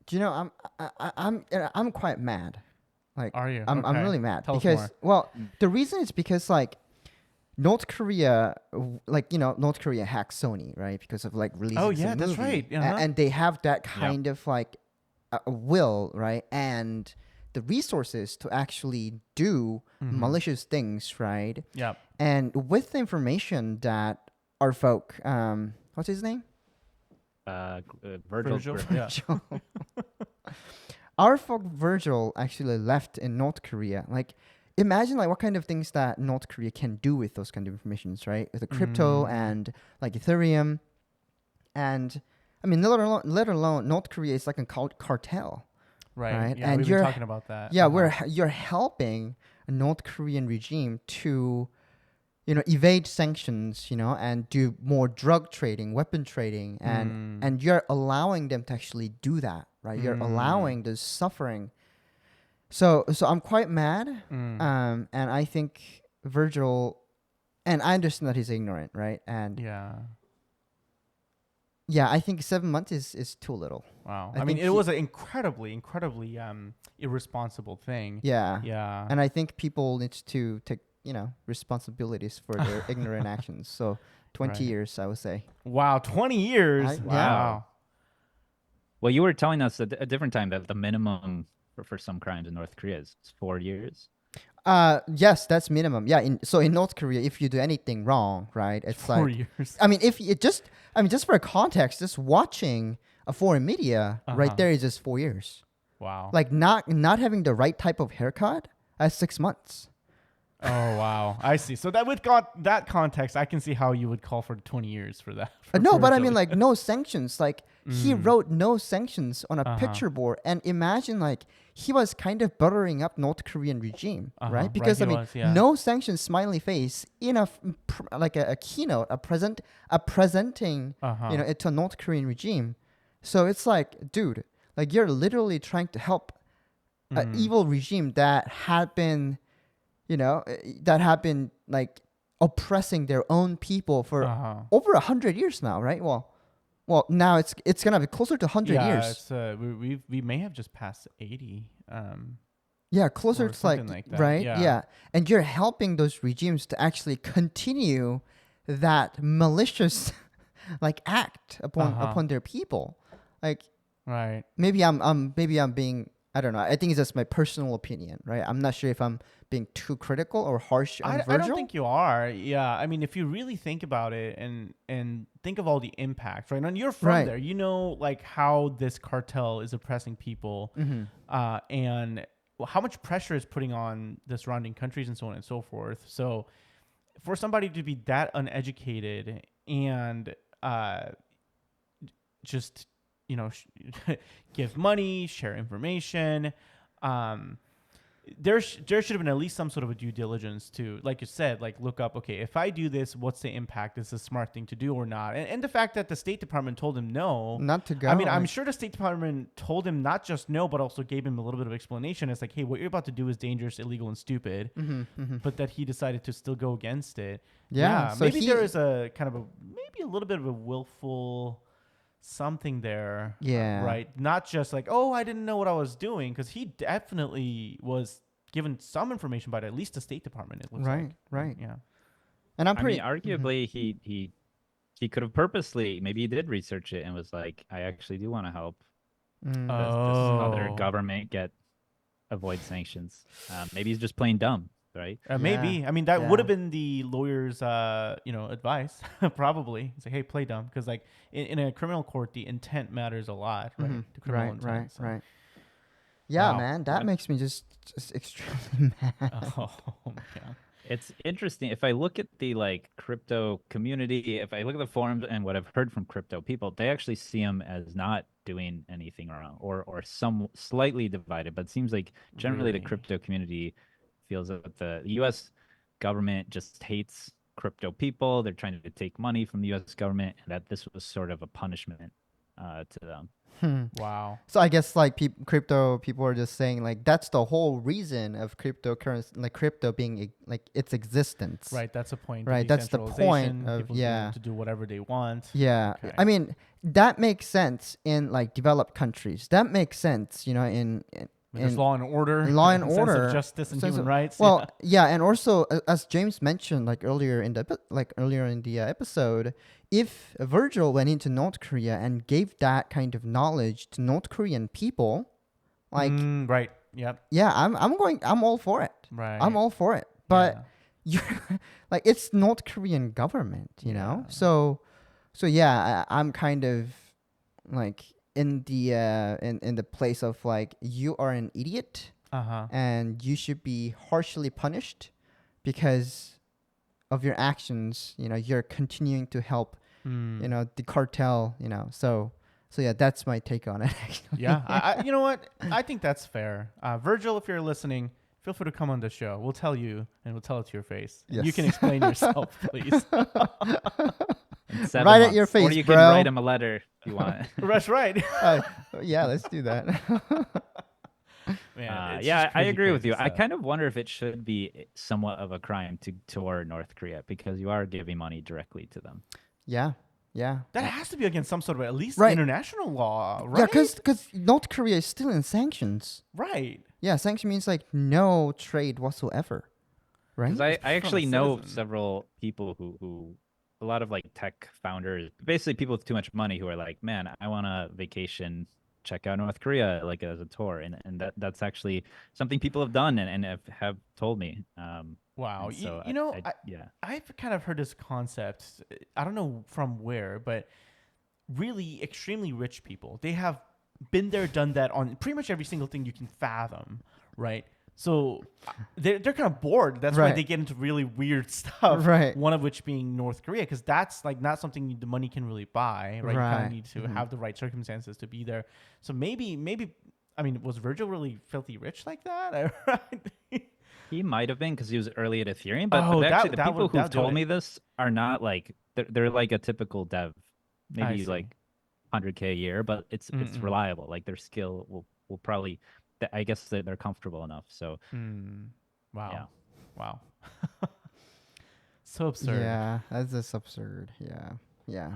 Do you know, I'm quite mad. Like, Are you? I'm Okay. really mad Tell us because, more. well, Mm. the reason is because like North Korea, like, North Korea hacked Sony, right? Because of like Oh releasing yeah, some that's movie, right. Uh-huh. and they have that Yeah. kind of like a will, right? And the resources to actually do malicious things, right? Yeah. And with the information that our folk, what's his name? Virgil. Virgil. Griffin. Yeah. Virgil. Our folk Virgil actually left in North Korea. Like, imagine like what kind of things that North Korea can do with those kind of informations, right? With the crypto and like Ethereum, and I mean, let alone North Korea is like a cartel, Right. right? Yeah, And we've been talking about that. yeah, Uh-huh. you're helping a North Korean regime to evade sanctions, and do more drug trading, weapon trading, and you're allowing them to actually do that, right? You're allowing the suffering. So I'm quite mad, and I think Virgil, and I understand that he's ignorant, right? And Yeah. yeah, I think 7 months is too little. Wow. I I mean, think it was an incredibly irresponsible thing. Yeah, Yeah. and I think people need to take responsibilities for their ignorant actions. So 20 Right. years, I would say. Wow. 20 years. Yeah. Wow. Well, you were telling us at a different time that the minimum for some crimes in North Korea is 4 years. Yes, that's minimum. Yeah, in North Korea, if you do anything wrong, right, it's 4 years. I mean, if it just, I mean, just for context, just watching a foreign media right Uh-huh. there is just 4 years. Wow. Like not having the right type of haircut, 6 months. Oh wow, I see. So that with that context, I can see how you would call for 20 years for that. No, but I Virgil. mean like no sanctions. Like he wrote no sanctions on a Uh-huh. picture board, and imagine like he was kind of buttering up North Korean regime, Uh-huh. right? Right, Because he I mean, was, yeah. no sanctions, smiley face in like a keynote, a presenting, Uh-huh. it to a North Korean regime. So it's like, dude, like you're literally trying to help an evil regime that had been, like oppressing their own people for Uh-huh. over 100 years now, right? Well, now it's gonna be closer to 100 Yeah, years. it's we may have just passed 80. Yeah, closer or to like something like that, right. yeah. Yeah, and you're helping those regimes to actually continue that malicious like act upon their people. Like Right. maybe I'm being, I don't know. I think it's just my personal opinion, right? I'm not sure if I'm being too critical or harsh on Virgil. I don't think you are. Yeah, I mean, if you really think about it and think of all the impacts, right? And you're from Right. there, you know, like how this cartel is oppressing people, and how much pressure it's putting on the surrounding countries and so on and so forth. So, for somebody to be that uneducated and just give money, share information. There should have been at least some sort of a due diligence to, like you said, like look up, okay, if I do this, what's the impact? Is this a smart thing to do or not? And the fact that the State Department told him no. Not to go. I mean, I'm like- sure the State Department told him not just no, but also gave him a little bit of explanation. It's like, hey, what you're about to do is dangerous, illegal, and stupid. But that he decided to still go against it. Yeah, so maybe he- there is a kind of maybe a little bit of a willful something there. Yeah. Right. Not just like, oh, I didn't know what I was doing, because he definitely was given some information by at least the State Department. It looks Right, like. right. Yeah. And I'm I pretty mean, arguably, he could have purposely, maybe he did research it and was like, I actually do want to help this other government avoid sanctions. Maybe he's just plain dumb, right? Maybe. I mean, that Yeah. would have been the lawyer's, advice, probably. It's like, hey, play dumb, because like in a criminal court, the intent matters a lot, right? The criminal intent, right, so. right. Yeah, Wow. man, that makes me just extremely mad. Oh yeah. It's interesting. If I look at the like crypto community, if I look at the forums and what I've heard from crypto people, they actually see him as not doing anything wrong or some slightly divided. But it seems like generally the Really? crypto community feels that the U.S. government just hates crypto people. They're trying to take money from the U.S. government, and that this was sort of a punishment to them. Wow. So I guess like crypto people are just saying like that's the whole reason of cryptocurrency, like crypto being like its existence. Right. That's the point. Right, that's the point Decentralization, of- people being able yeah. to do whatever they want. Yeah. Okay. I mean, that makes sense in like developed countries. That makes sense, you know, in There's law and order. law and sense order, of justice and sense human of- rights. well, yeah, and also as James mentioned like earlier in the episode, if Virgil went into North Korea and gave that kind of knowledge to North Korean people, like right. Yep. yeah, I'm all for it. Right. I'm all for it. But you're like it's North Korean government, you know? Yeah. So yeah, I'm kind of like in the in the place of like you are an idiot Uh-huh. and you should be harshly punished because of your actions, you know, you're continuing to help, you know, the cartel, you know. So yeah, that's my take on it actually. Yeah. I you know what? I think that's fair. Virgil, if you're listening, feel free to come on the show. We'll tell you and we'll tell it to your face. And you Yes. can explain yourself, please. In 7 Right at months. your face, or you bro. can write him a letter if you want. That's right. Yeah, let's do that. Man, it's Yeah, just I crazy, agree with crazy you. I stuff. kind of wonder if it should be somewhat of a crime to tour North Korea because you are giving money directly to them. Yeah. That has to be against some sort of at least Right. international law, right? Yeah, because North Korea is still in sanctions. Right. Yeah, sanction means like no trade whatsoever, right? Because I From a actually know citizen. several people who a lot of like tech founders, basically people with too much money who are like, man, I want a vacation, check out North Korea like as a tour, and that's actually something people have done and have told me. Wow. And so You know, yeah. I've kind of heard this concept. I don't know from where, but really extremely rich people, they have been there, done that on pretty much every single thing you can fathom, right? So they're kind of bored. That's why Right. they get into really weird stuff. Right. One of which being North Korea, because that's like not something the money can really buy, right? You kind Right. of need to have the right circumstances to be there. So maybe, I mean, was Virgil really filthy rich like that? He might have been because he was early at Ethereum, but, Oh, actually that the people would- who that'd do told it. me this are not like they're like a typical dev, maybe see. like 100K a year, but it's Mm-mm. reliable. Like their skill will probably, I guess they're comfortable enough. So Wow. Yeah. Wow. So absurd. Yeah, that's just absurd. Yeah.